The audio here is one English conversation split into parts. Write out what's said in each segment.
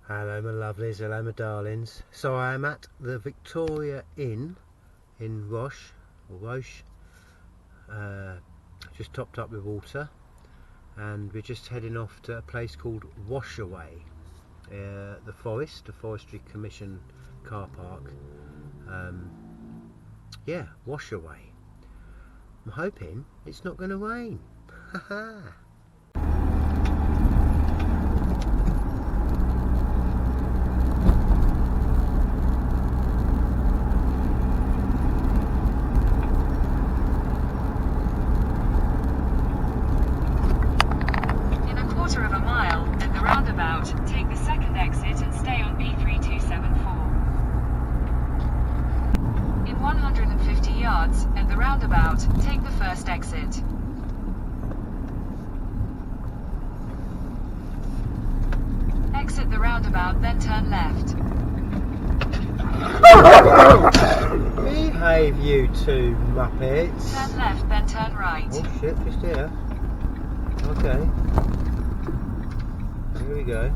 Hello my lovelies, hello my darlings. So I am at the Victoria Inn in Wash. Just topped up with water and we're just heading off to a place called Washaway. The Forestry Commission car park. Yeah, Washaway. I'm hoping it's not going to rain. Haha. Take the second exit and stay on B3274. In 150 yards, at the roundabout, take the first exit. Exit the roundabout, then turn left. Behave, you two muppets. Turn left, then turn right. Oh shit, just here. Okay. Here we go.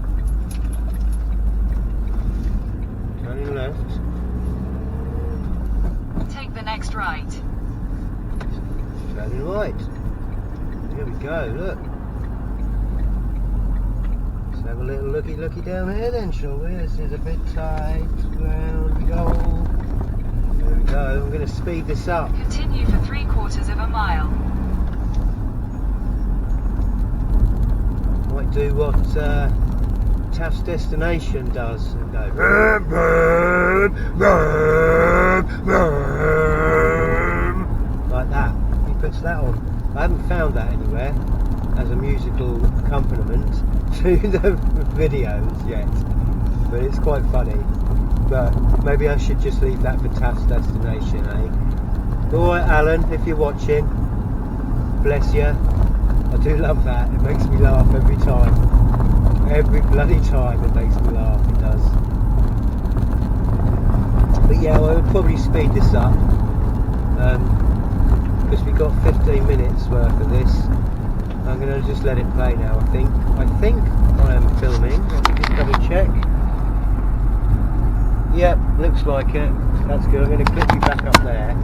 Turning left. Take the next right. Turning right. Here we go, look. Let's have a little looky down here then, shall we? This is a bit tight. Round we go. There we go. I'm going to speed this up. Continue for 3/4 of a mile. Might do what Taft's Destination does and go vroom, vroom, vroom, vroom, like that. He puts that on. I haven't found that anywhere as a musical accompaniment to the videos yet, but it's quite funny. But maybe I should just leave that for Taft's Destination, eh? Alright Alan, if you're watching, bless you. I do love that, it makes me laugh every time. Every bloody time it makes me laugh, it does. But yeah, I will probably speed this up. Because we've got 15 minutes worth of this. I'm going to just let it play now, I think. I am filming, let me just double check. Yep, looks like it. That's good, I'm going to click you back up there.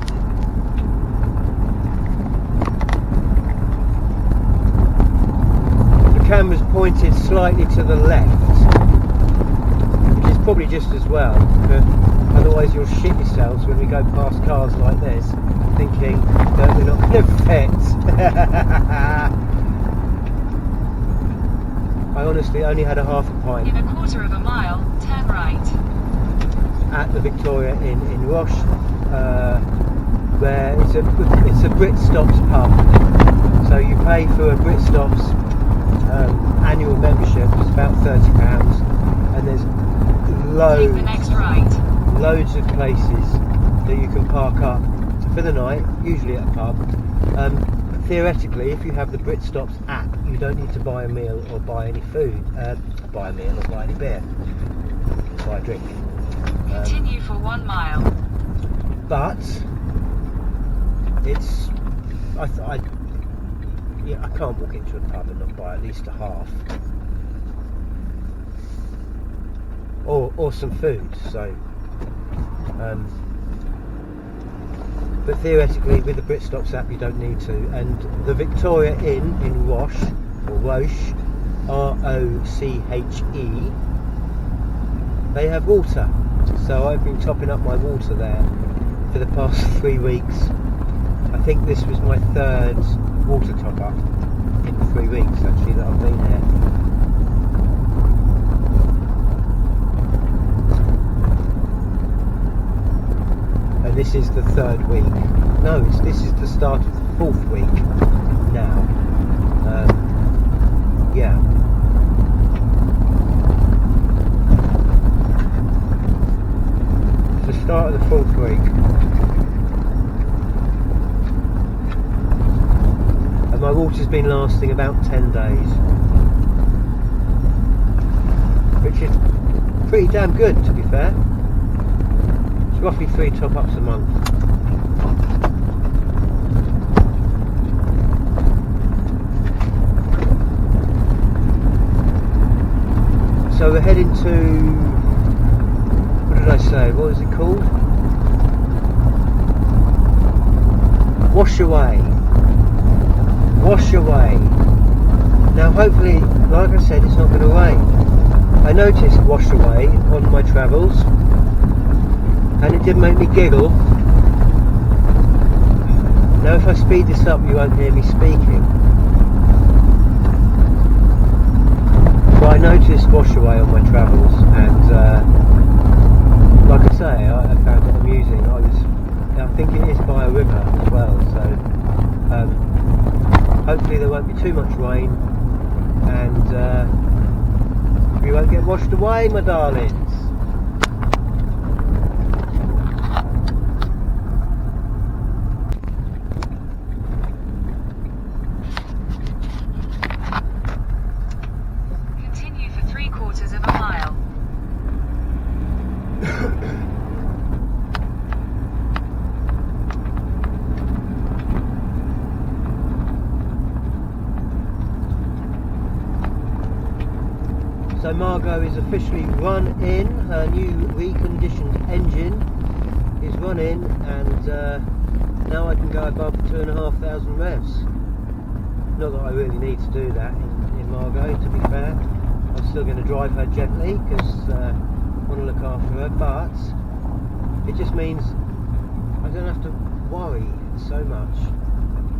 Camera's pointed slightly to the left, which is probably just as well, but otherwise you'll shit yourselves when we go past cars like this, thinking that we're not going to fit. I honestly only had a half a pint. In 1/4 of a mile, turn right. At the Victoria Inn in Roche, where it's a Brit Stops pub, so you pay for a Brit Stops annual membership. It's about £30 and there's loads, take the next right. Loads of places that you can park up for the night, usually at a pub. Theoretically, if you have the Brit Stops app, you don't need to buy a meal or buy any food, buy a meal or buy any beer, buy a drink. Continue for 1 mile. But it's I can't walk into a pub and not buy at least a half. Or some food, so but theoretically with the Brit Stops app you don't need to. And the Victoria Inn in Roche, or Roche, R-O-C-H-E, they have water, so I've been topping up my water there for the past 3 weeks. I think this was my 3rd water top up in 3 weeks actually that I've been there. And this is the 3rd week. No, this is the start of the 4th week now. Yeah. It's the start of the 4th week. My water's been lasting about 10 days, which is pretty damn good, to be fair. It's roughly 3 top-ups a month. So we're heading to, what did I say, what is it called? Washaway. Now hopefully, like I said, it's not going to rain. I noticed Washaway on my travels and it did make me giggle. Now if I speed this up you won't hear me speaking. But I noticed Washaway on my travels and like I say, I found it amusing. I think it is by a river as well, so hopefully there won't be too much rain and we won't get washed away, my darlings. Continue for 3/4 of a mile. So Margot is officially run in, her new reconditioned engine is run in and now I can go above 2,500 revs. Not that I really need to do that in Margot, to be fair. I'm still going to drive her gently because I want to look after her, but it just means I don't have to worry so much.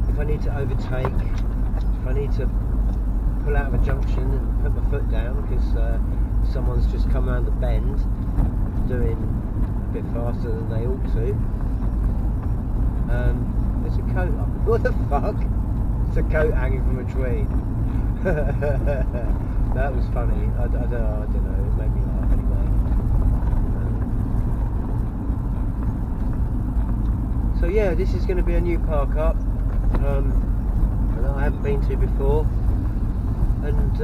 If I need to overtake, if I need to pull out of a junction and put my foot down because someone's just come around the bend doing a bit faster than they ought to. There's a coat up. What the fuck? It's a coat hanging from a tree. That was funny. I don't know, it made me laugh anyway. So yeah, this is going to be a new Parkup that I haven't been to before. And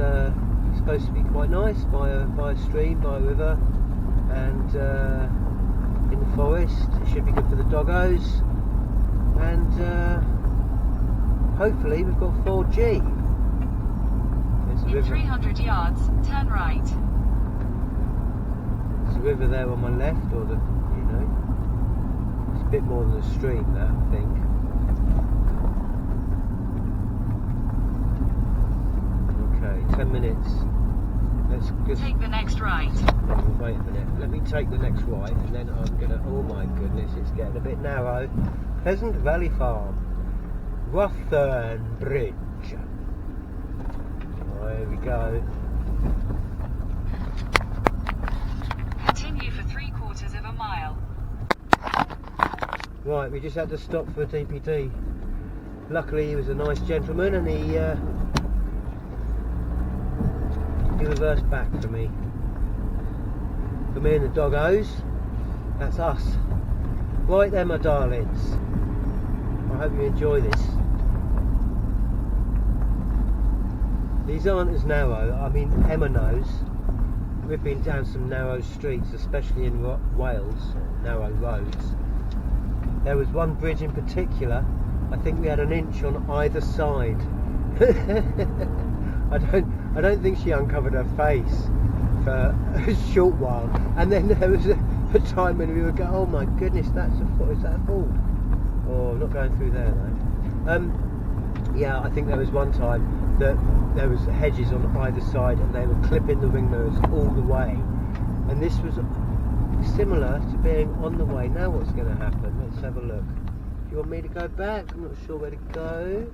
it's supposed to be quite nice by a stream, by a river, and in the forest. It should be good for the doggos, and hopefully we've got 4G. There's a In river. 300 yards, turn right. There's a river there on my left, or the, you know, it's a bit more than a stream, that I think. Okay, 10 minutes. Let's just Take the next right. wait a minute. Let me take the next right, and then I'm gonna. Oh my goodness, it's getting a bit narrow. Pleasant Valley Farm, Ruthern Bridge. Oh, here we go. Continue for 3/4 of a mile. Right, we just had to stop for a DPD. Luckily, he was a nice gentleman, and he reversed back for me. For me and the doggos. That's us. Right then, my darlings. I hope you enjoy this. These aren't as narrow. I mean, Emma knows. We've been down some narrow streets, especially in Wales, narrow roads. There was one bridge in particular. I think we had an inch on either side. I don't think she uncovered her face for a short while, and then there was a time when we would go, oh my goodness, that's a foot, is that a fall? Oh, I'm not going through there though. Yeah, I think there was one time that there was hedges on either side and they were clipping the wing mirrors all the way, and this was similar to being on the way. Now what's going to happen? Let's have a look. Do you want me to go back? I'm not sure where to go.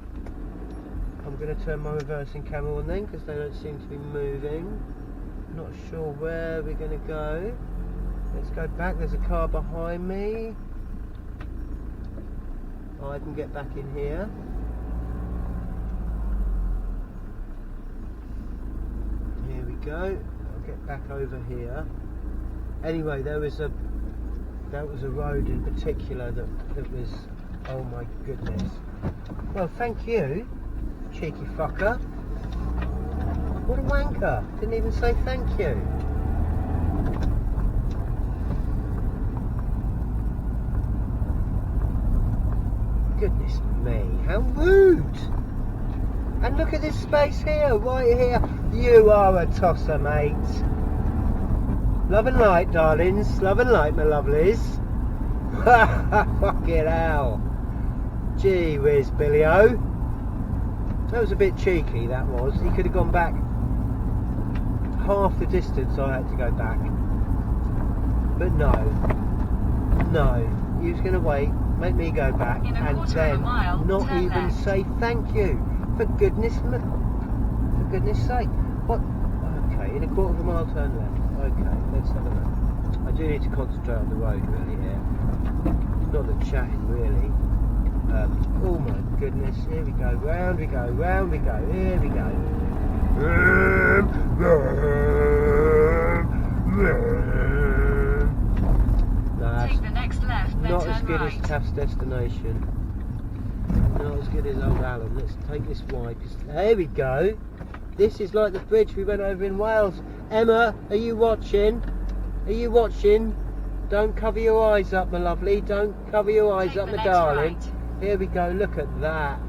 I'm going to turn my reversing camera on then because they don't seem to be moving. Not sure where we're going to go. Let's go back. There's a car behind me. Oh, I can get back in here. Here we go. I'll get back over here. Anyway, that was a road in particular that was, oh my goodness. Well, thank you, cheeky fucker. What a wanker. Didn't even say thank you. Goodness me, how rude. And look at this space here, right here. You are a tosser, mate. Love and light, darlings. Love and light, my lovelies. Fucking hell. Gee whiz, Billy-o. That was a bit cheeky, that was. He could have gone back half the distance I had to go back. But no. He was going to wait, make me go back, and then not even left. say thank you. For goodness sake. What? Okay, in a quarter of a mile turn left. Okay, let's have a look. I do need to concentrate on the road really here. Not the chatting really. Oh my goodness, here we go, round we go, here we go. Take the next left, then not turn as good right. as Taft's destination. Not as good as old Alan. Let's take this wide, because here we go. This is like the bridge we went over in Wales. Emma, are you watching? Don't cover your eyes up, my lovely. Don't cover your eyes Take up, the my next darling. right. Here we go, look at that.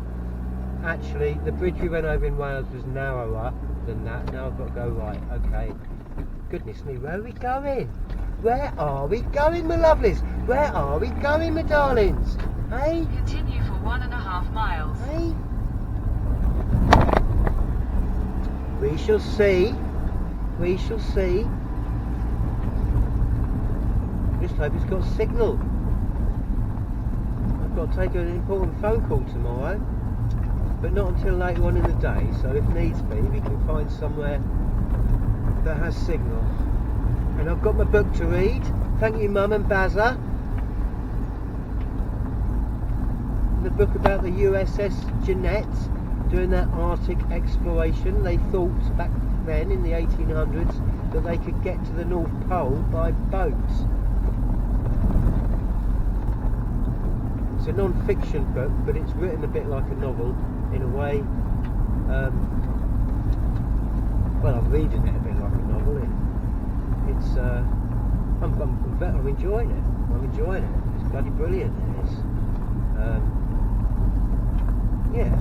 Actually, the bridge we went over in Wales was narrower than that. Now I've got to go right. Okay. Goodness me, where are we going? Where are we going, my lovelies? Where are we going, my darlings? Hey? Continue for 1.5 miles. Hey? We shall see. Just hope it's got signal. I've got to take an important phone call tomorrow, but not until later on in the day, so if needs be we can find somewhere that has signal. And I've got my book to read. Thank you, Mum and Bazza. The book about the USS Jeanette doing that Arctic exploration. They thought back then in the 1800s that they could get to the North Pole by boat. It's a non-fiction book, but it's written a bit like a novel in a way. Well, I'm reading it a bit like a novel. I'm enjoying it. It's bloody brilliant. It is. Yeah.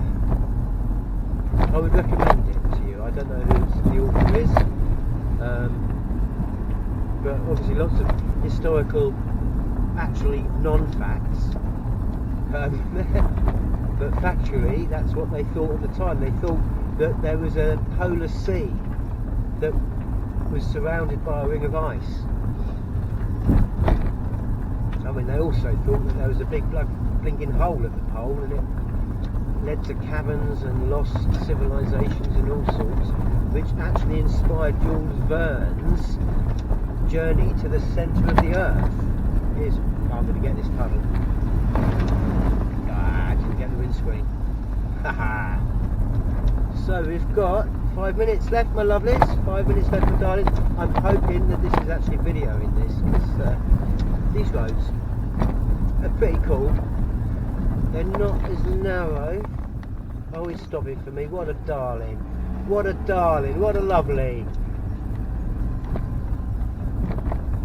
I would recommend it to you. I don't know who the author is, but obviously lots of historical, actually non-facts. But factually, that's what they thought at the time. They thought that there was a polar sea that was surrounded by a ring of ice. I mean, they also thought that there was a big blinking hole at the pole, and it led to caverns and lost civilizations and all sorts, which actually inspired Jules Verne's journey to the centre of the Earth. I'm going to get this puddle. I didn't get the windscreen. Haha. So we've got 5 minutes left, my lovelies. 5 minutes left, my darlings. I'm hoping that this is actually videoing this, because these roads are pretty cool. They're not as narrow. Oh, he's stopping for me. What a darling. What a darling. What a lovely.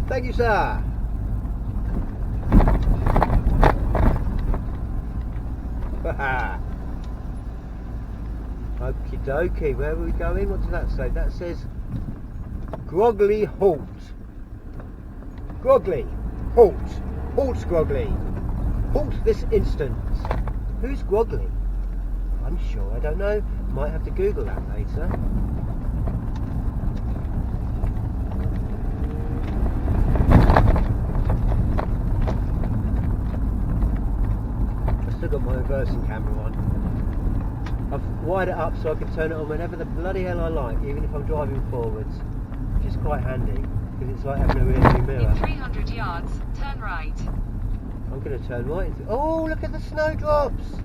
Thank you, sir. Okie dokie. Where are we going? What does that say? That says Grogley Halt. Grogley Halt. Halt, Grogley. Halt this instant. Who's Grogley? I'm sure I don't know. Might have to Google that later. I've still got my reversing camera on. I've wired it up so I can turn it on whenever the bloody hell I like, even if I'm driving forwards, which is quite handy because it's like having a rear view mirror. In 300 yards, turn right. I'm going to turn right into... Oh, look at the snowdrops!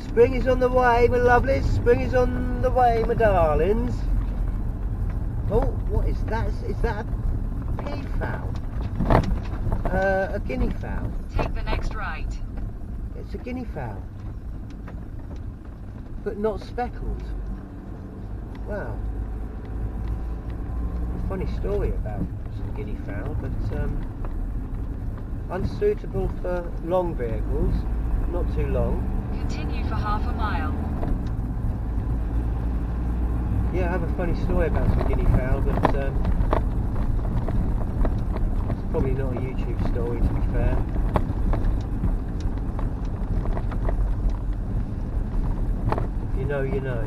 Spring is on the way, my lovelies. Spring is on the way, my darlings. Oh, what is that? Is that a peafowl? A guinea fowl? Take the next right. It's a guinea fowl. But not speckled. Wow. A funny story about some guinea fowl, but unsuitable for long vehicles, not too long. Continue for half a mile. Yeah, I have a funny story about some guinea fowl, but know, you know.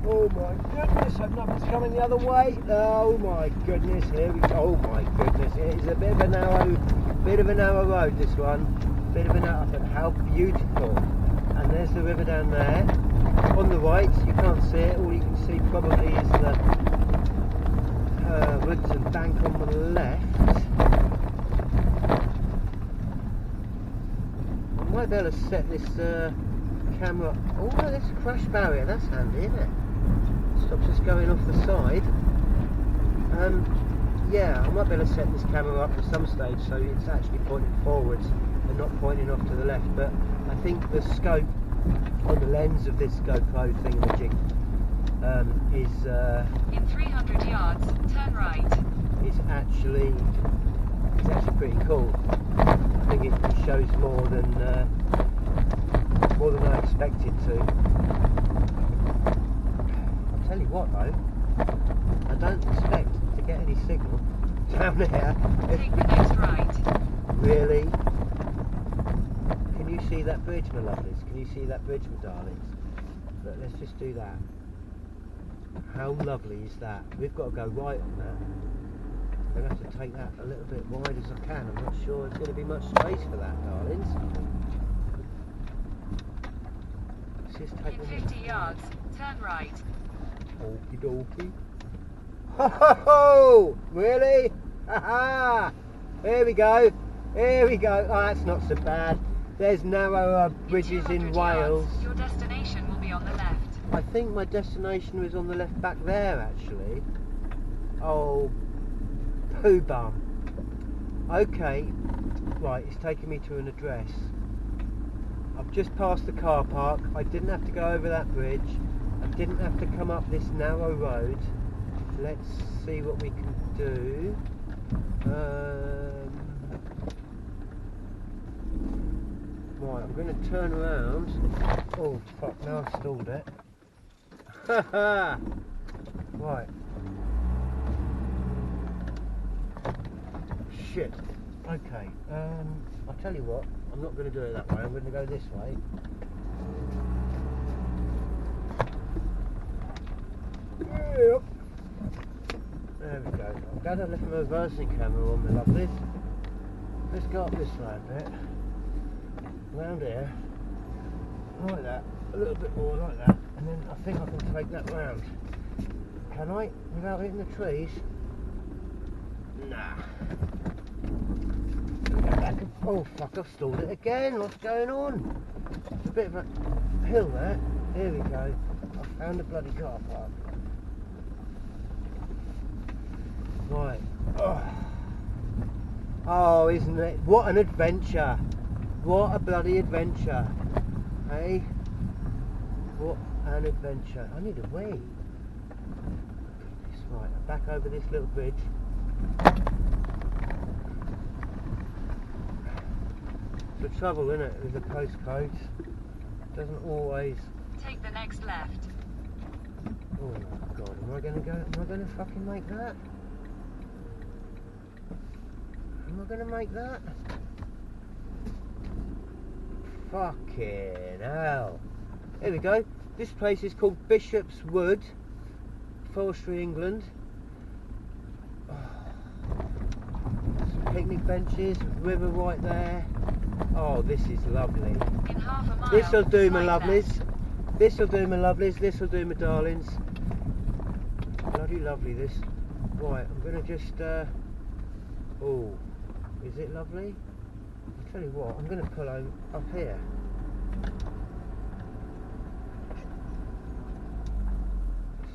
Oh my goodness, hope nothing's coming the other way. Oh my goodness, here we go. Oh my goodness, it is a bit of a narrow road, this one. Bit of a narrow, but how beautiful. And there's the river down there. On the right, you can't see it. All you can see probably is the woods and bank on the left. I might be able to set this camera. Oh, there's a crash barrier. That's handy, isn't it? Stops us going off the side. Yeah, I might be able to set this camera up at some stage so it's actually pointing forwards and not pointing off to the left. But I think the scope on the lens of this GoPro thingamajig is In 300 yards, turn right. It's actually pretty cool. I think it shows more than I expected to. I'll tell you what though, I don't expect to get any signal down here. Take the next right. Really? Can you see that bridge, my lovelies? Can you see that bridge, my darlings? But let's just do that. How lovely is that? We've got to go right on that. I'm going to have to take that a little bit wide as I can. I'm not sure there's going to be much space for that, darlings. Let's just take In 50 yards, turn right. Okie dokie. Ho ho ho! Really? Ha ha! Here we go. Here we go. Oh, that's not so bad. There's narrower bridges in Wales. Yards, your destination will be on the left. I think my destination was on the left back there, actually. Oh, poo bum. Okay, right, it's taking me to an address. I've just passed the car park. I didn't have to go over that bridge. I didn't have to come up this narrow road. Let's see what we can do. Right, I'm going to turn around. Oh, fuck, now I've stalled it. Haha! Right. Shit. Okay, I'll tell you what, I'm not going to do it that way, I'm going to go this way. Yep. There we go. I'm glad I left my reversing camera on, my lovelies. Let's go up this way a bit. Round here. Like that. A little bit more like that. And then I think I can take that round. Can I? Without hitting the trees? Nah. Go back and, oh fuck, I've stalled it again. What's going on? It's a bit of a hill there. Here we go. I found a bloody car park. Right. Oh, isn't it? What an adventure. What a bloody adventure. Hey? What an adventure. I need a wee. Right, I'm back over this little bridge. The trouble, isn't it, with the postcodes, doesn't always. Take the next left. Oh my god, am I gonna fucking make that? Am I gonna make that? Fucking hell. Here we go. This place is called Bishop's Wood, Forestry, England. Some picnic benches, river right there. Oh, this is lovely. In half a mile, This'll do, my slight lovelies. left. This'll do, my lovelies. This'll do, my darlings. Bloody lovely, this. Right, I'm going to just... oh, is it lovely? I'll tell you what, I'm going to pull up here.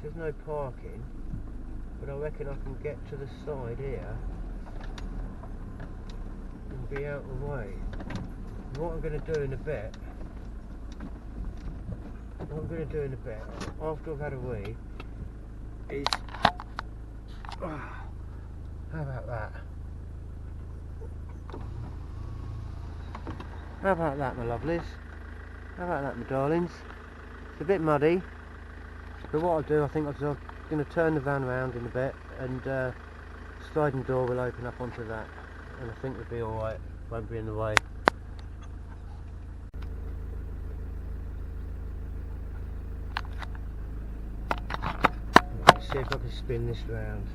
There's no parking, but I reckon I can get to the side here and be out of the way. And what I'm going to do in a bit, after I've had a wee, is, how about that? How about that, my lovelies? How about that, my darlings? It's a bit muddy, but what I'll do, I think I'm going to turn the van around in a bit, and sliding door will open up onto that, and I think we'll be alright. won't be in the way. Let's see if I can spin this round.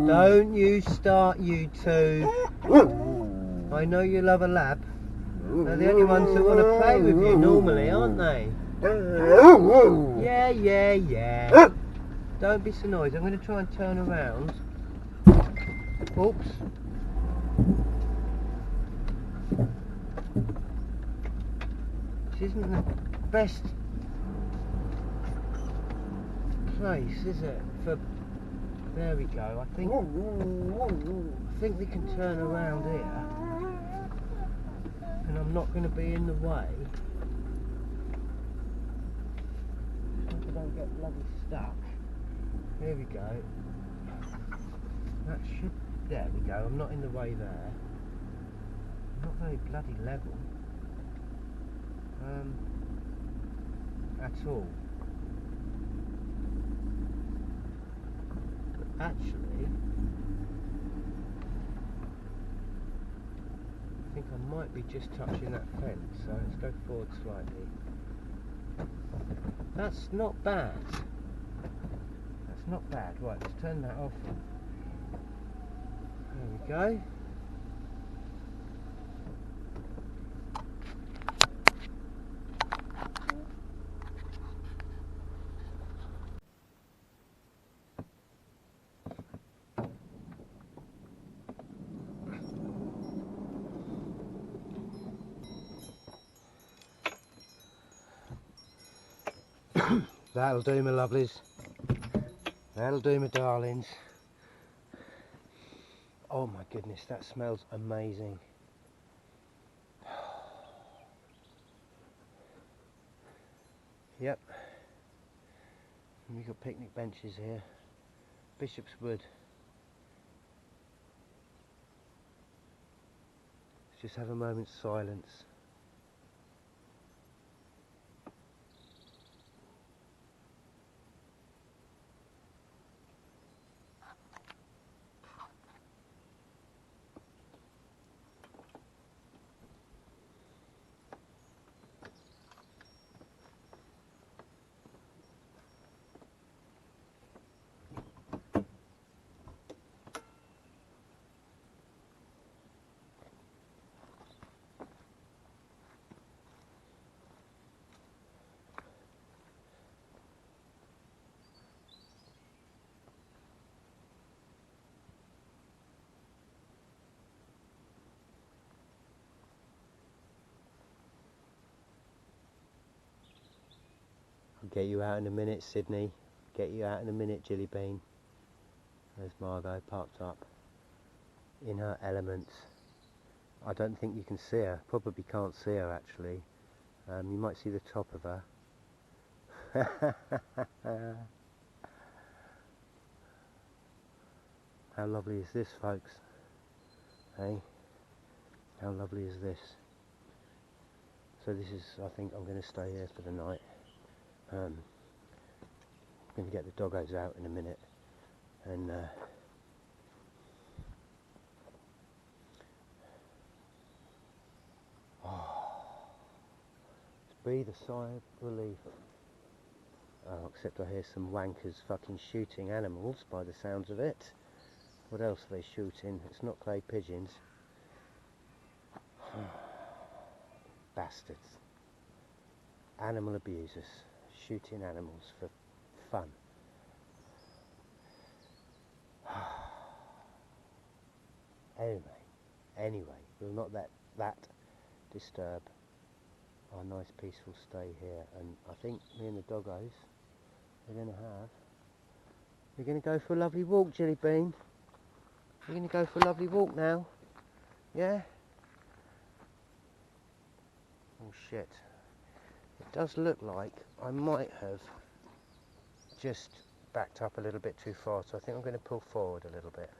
Don't you start, you two. I know you love a lab. They're the only ones that want to play with you normally, aren't they? Yeah. Don't be so noisy. I'm going to try and turn around. Oops. This isn't the best place, is it? For there we go. I think we can turn around here, and I'm not going to be in the way. I hope I don't get bloody stuck. Here we go. That should. There we go. I'm not in the way there. Not very bloody level. At all. Actually, I think I might be just touching that fence, so let's go forward slightly. That's not bad. That's not bad. Right, let's turn that off. There we go. That'll do, my lovelies. That'll do, my darlings. Oh my goodness, that smells amazing. Yep. And we've got picnic benches here. Bishop's Wood. Let's just have a moment's silence. Get you out in a minute, Sydney. Get you out in a minute, Jilly Bean. There's Margot parked up in her element. I don't think you can see her. Probably can't see her actually. You might see the top of her. How lovely is this, folks? Hey? How lovely is this? So this is, I think I'm going to stay here for the night. I'm going to get the doggos out in a minute and breathe a sigh of relief. Oh, except I hear some wankers fucking shooting animals by the sounds of it. What else are they shooting? It's not clay pigeons. Bastards. Animal abusers. Shooting animals for fun. Anyway, we'll not let that disturb our nice peaceful stay here, and I think me and the doggos we're going to go for a lovely walk, Jilly Bean. We're going to go for a lovely walk now. Yeah? Oh shit. It does look like I might have just backed up a little bit too far, so I think I'm going to pull forward a little bit.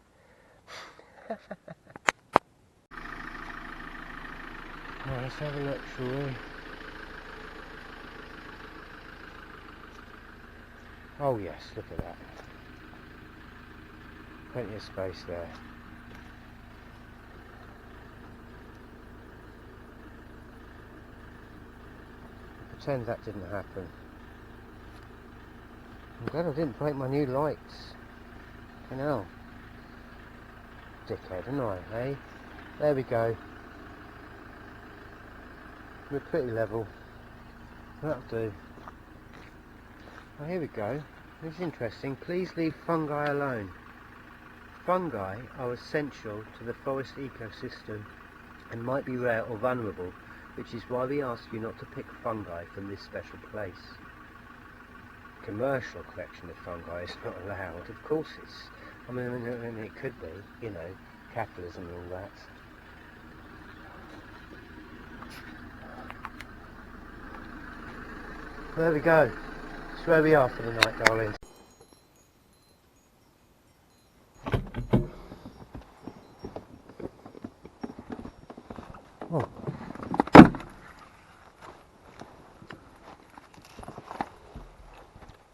Right, let's have a look, shall we? Oh yes, look at that. Plenty of space there. Pretend that didn't happen. I'm glad I didn't break my new lights. You know. Dickhead, didn't I, eh? There we go. We're pretty level. That'll do. Oh, here we go. This is interesting. Please leave fungi alone. Fungi are essential to the forest ecosystem and might be rare or vulnerable, which is why we ask you not to pick fungi from this special place. Commercial collection of fungi is not allowed. Of course it's, I mean it could be, you know, capitalism and all that. There we go. It's where we are for the night, darling. Oh.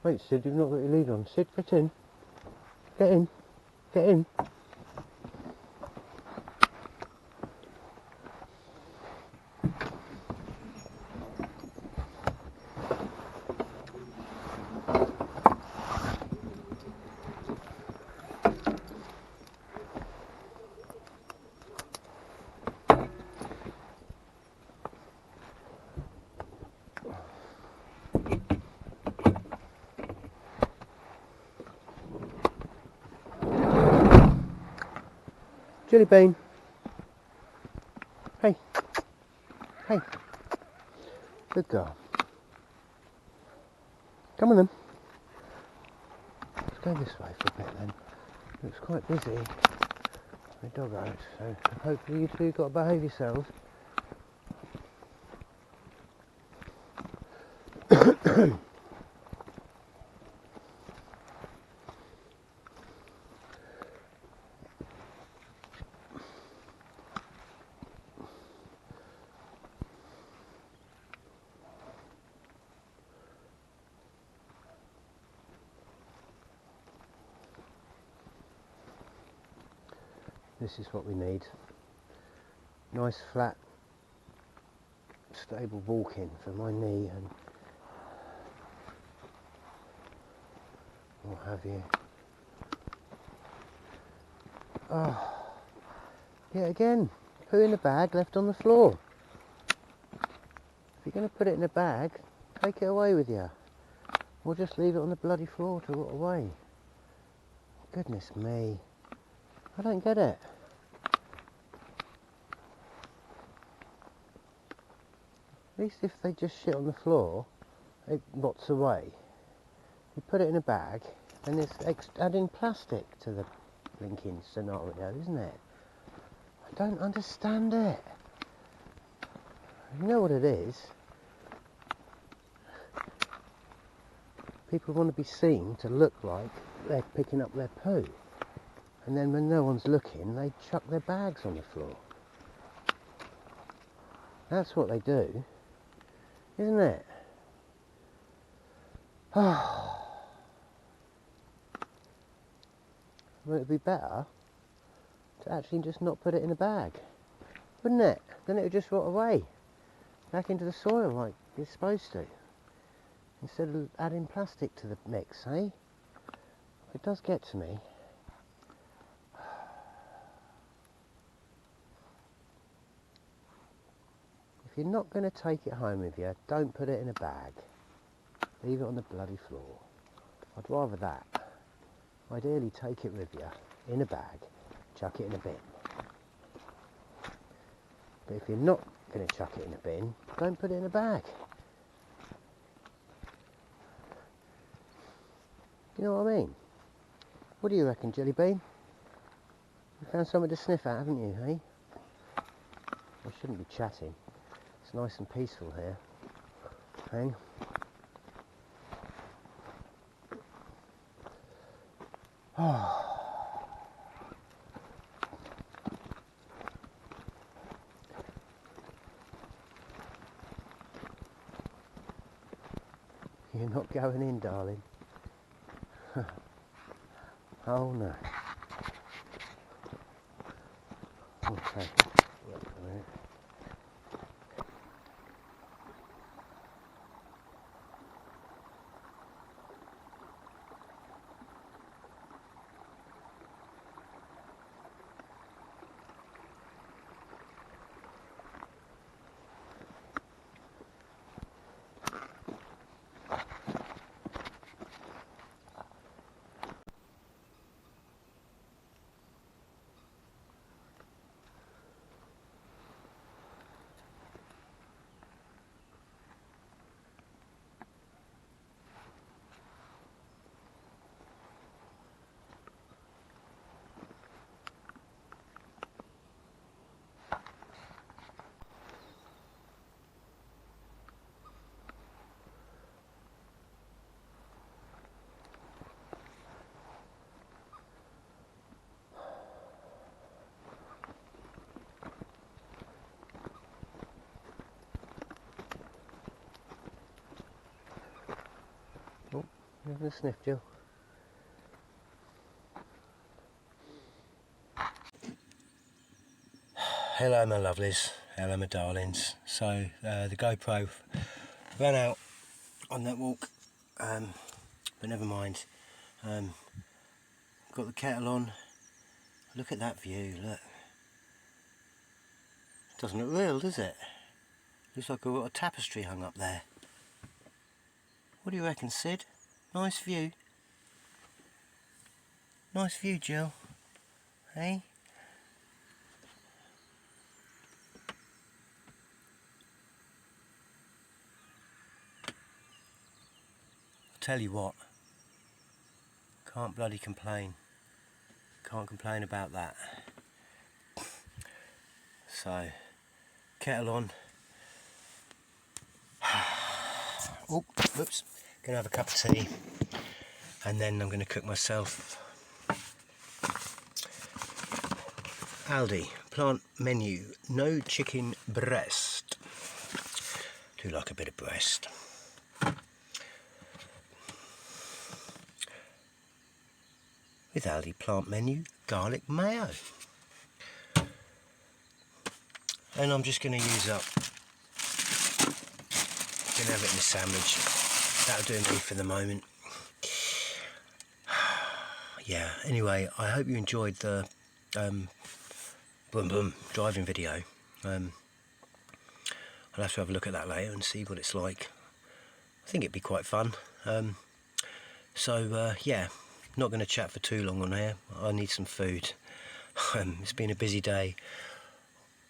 Wait, Sid, you've not got your lead on. Sid, get in. Get in. Get in. Jelly bean. Hey. Hey. Good girl. Come on then. Let's go this way for a bit then. Looks quite busy. The doggos, so hopefully you two got to behave yourselves. This is what we need. Nice flat, stable walking for my knee and what have you. Oh, yeah, again, poo in the bag left on the floor. If you're going to put it in a bag, take it away with you. Or just leave it on the bloody floor to rot away. Goodness me. I don't get it. At least if they just shit on the floor, it rots away. You put it in a bag, and it's adding plastic to the blinking scenario, isn't it? I don't understand it. You know what it is? People want to be seen to look like they're picking up their poo. And then when no one's looking, they chuck their bags on the floor. That's what they do, isn't it? Well, it'd be better to actually just not put it in a bag, wouldn't it? Then it would just rot away, back into the soil like it's supposed to, instead of adding plastic to the mix, eh? It does get to me. If you're not going to take it home with you, don't put it in a bag. Leave it on the bloody floor. I'd rather that. Ideally take it with you, in a bag, chuck it in a bin. But if you're not going to chuck it in a bin, don't put it in a bag. You know what I mean? What do you reckon, Jelly Bean? You found something to sniff at, haven't you, eh? I shouldn't be chatting. It's nice and peaceful here. Hang. You're not going in, darling. Oh no. Okay. Wait a minute. Oh, you're having a sniff, Jill. Hello my lovelies, hello my darlings. So the GoPro ran out on that walk, but never mind. Got the kettle on. Look at that view, look. Doesn't look real, does it? Looks like I've got a tapestry hung up there. What do you reckon, Sid? Nice view. Nice view, Jill. Hey? Tell you what, can't bloody complain. Can't complain about that. So, kettle on. Oh, whoops. Gonna have a cup of tea, and then I'm gonna cook myself. Aldi plant menu, no chicken breast. Do like a bit of breast. With Aldi plant menu, garlic mayo. And I'm just going to use up, going to have it in a sandwich. That'll do me for the moment. Yeah, anyway, I hope you enjoyed the boom boom driving video. I'll have to have a look at that later and see what it's like. I think it'd be quite fun. Yeah, not going to chat for too long on here. I need some food. It's been a busy day.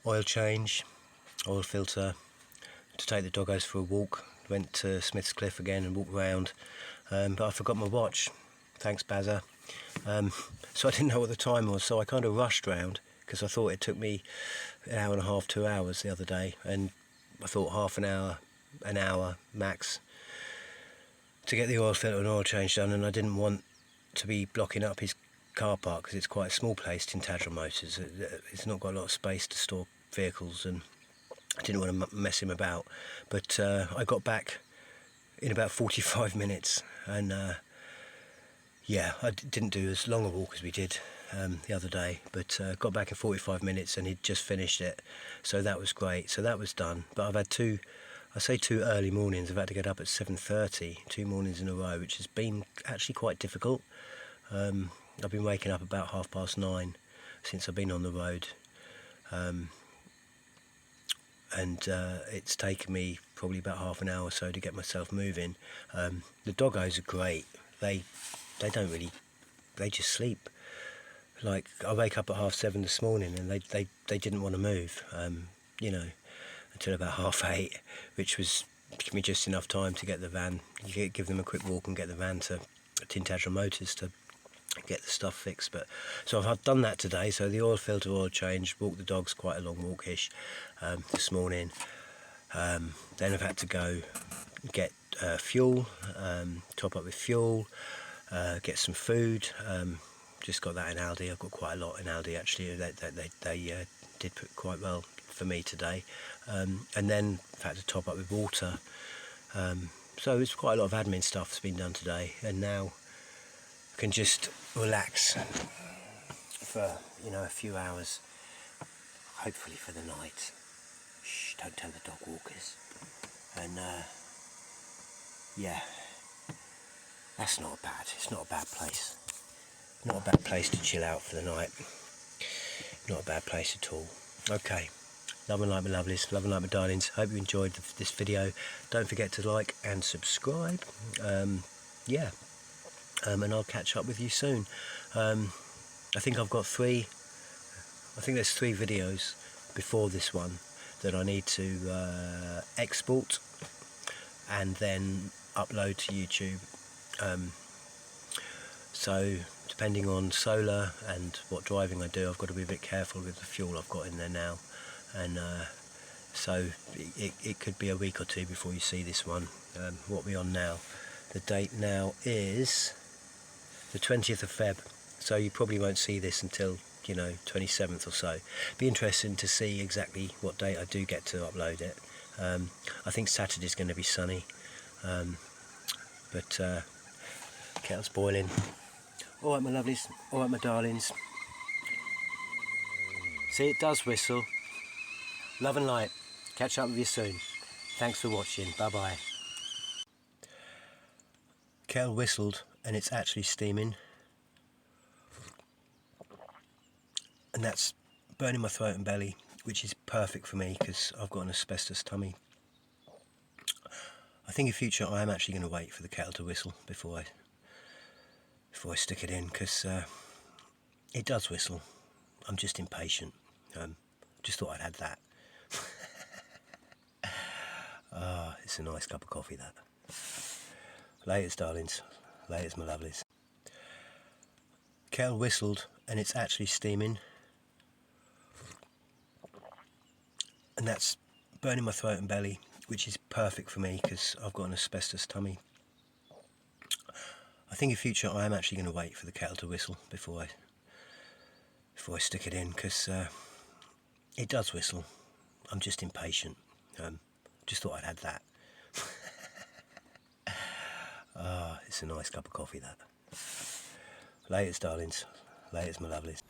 Oil change, oil filter, to take the doggos for a walk. Went to Smith's Cliff again and walked round, but I forgot my watch. Thanks, Bazza. So I didn't know what the time was, so I kind of rushed round because I thought it took me an hour and a half, 2 hours the other day, and I thought half an hour max to get the oil filter and oil change done, and I didn't want to be blocking up his car park because it's quite a small place, Tintagel Motors. It's not got a lot of space to store vehicles, and I didn't want to mess him about. But I got back in about 45 minutes, and yeah, I didn't do as long a walk as we did the other day, but got back in 45 minutes and he'd just finished it, so that was great. So that was done. But I've had two early mornings. I've had to get up at 7:30, 2 mornings in a row, which has been actually quite difficult. I've been waking up about 9:30 since I've been on the road, and it's taken me probably about half an hour or so to get myself moving. The doggos are great. They just sleep. Like, I wake up at 7:30 this morning and they didn't want to move, until about 8:30, which was give me just enough time to get the van, give them a quick walk and get the van to Tintagel Motors to get the stuff fixed. But so I've done that today. So the oil filter, oil change, walked the dogs quite a long walkish this morning. Then I've had to go get fuel, top up with fuel, get some food, just got that in Aldi. I've got quite a lot in Aldi actually. They did put quite well for me today, and then had to top up with water. So it's quite a lot of admin stuff that's been done today, and now I can just relax for a few hours, hopefully for the night. Shh, don't tell the dog walkers. And yeah, it's not a bad place. Not a bad place to chill out for the night. Not a bad place at all. Okay, love and light, my lovelies, love and light, my darlings. Hope you enjoyed this video. Don't forget to like and subscribe. Yeah, and I'll catch up with you soon. I think there's 3 videos before this one that I need to export and then upload to YouTube. So depending on solar and what driving I do, I've got to be a bit careful with the fuel I've got in there now, and so it could be a week or 2 before you see this one. What we're on now, the date now is the 20th of Feb, so you probably won't see this until 27th or so. Be interesting to see exactly what date I do get to upload it. I think Saturday's going to be sunny, but kettle's boiling. Alright my lovelies, alright my darlings. See, it does whistle. Love and light. Catch up with you soon. Thanks for watching. Bye bye. Kettle whistled and it's actually steaming, and that's burning my throat and belly, which is perfect for me because I've got an asbestos tummy. I think in future I am actually going to wait for the kettle to whistle before I stick it in, because it does whistle. I'm just impatient. Just thought I'd add that. It's a nice cup of coffee, that. Laters, darlings. Laters, my lovelies. Kettle whistled and it's actually steaming, and that's burning my throat and belly, which is perfect for me because I've got an asbestos tummy. I think in future I am actually going to wait for the kettle to whistle before I stick it in, because it does whistle. I'm just impatient. Just thought I'd add that. It's a nice cup of coffee, that. Laters, darlings. Laters, my lovelies.